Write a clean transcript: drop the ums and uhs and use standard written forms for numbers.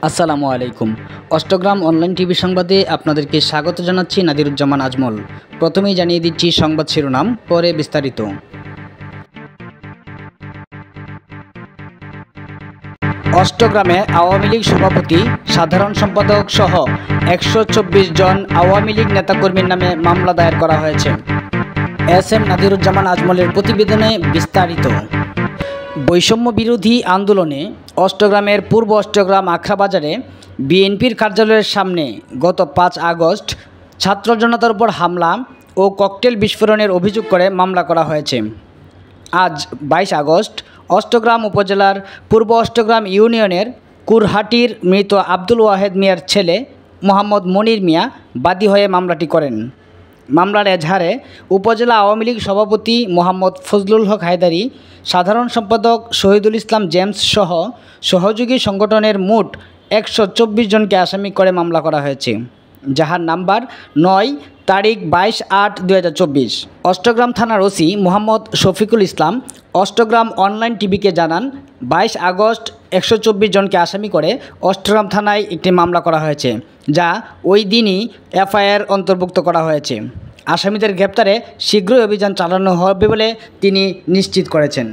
আসসালামু আলাইকুম। Austagram online TV সংবাদে আপনাদেরকে স্বাগত জানাচ্ছি নাদিরুজ্জামান আজমল। প্রথমেই জানিয়ে দিচ্ছি সংবাদ শিরোনাম, পরে বিস্তারিত। অষ্টগ্রামে আওয়ামী লীগ সভাপতি, সাধারণ সম্পাদক সহ 124 জন আওয়ামী লীগ নেতাকর্মীর নামে মামলা দায়ের করা হয়েছে। এস এম নাদিরুজ্জামান আজমলের প্রতিবেদনে বিস্তারিত। বৈষম্য বিরোধী আন্দোলনে অষ্টগ্রামের পূর্ব অষ্টগ্রাম আখড়া বাজারে বিএনপির কার্যালয়ের সামনে গত 5 আগস্ট ছাত্র জনতার উপর হামলা ও ককটেল বিস্ফোরণের অভিযোগ করে মামলা করা হয়েছে। আজ 22 আগস্ট অষ্টগ্রাম উপজেলার পূর্ব অষ্টগ্রাম ইউনিয়নের কুরহাটির মৃত আব্দুল ওয়াহেদ মিয়ার ছেলে মোহাম্মদ মনির মিয়া বাদী হয়ে মামলাটি করেন। মামলার এজাহারে উপজেলা আওয়ামী লীগ সভাপতি মোহাম্মদ ফজলুল হক হায়দারি, সাধারণ সম্পাদক শহীদুল ইসলাম জেমস সহ সহযোগী সংগঠনের মোট 124 জনকে আসামি করে মামলা করা হয়েছে, যাহার নাম্বার 9 তারিখ 22/8/2024। অষ্টগ্রাম থানার ওসি মোহাম্মদ শফিকুল ইসলাম অষ্টগ্রাম অনলাইন টিভিকে জানান, 22 আগস্ট 124 জনকে আসামি করে অষ্টগ্রাম থানায় একটি মামলা করা হয়েছে, যা ওই দিনই এফআইআর অন্তর্ভুক্ত করা হয়েছে। আসামিদের গ্রেপ্তারে শীঘ্রই অভিযান চালানো হবে বলে তিনি নিশ্চিত করেছেন।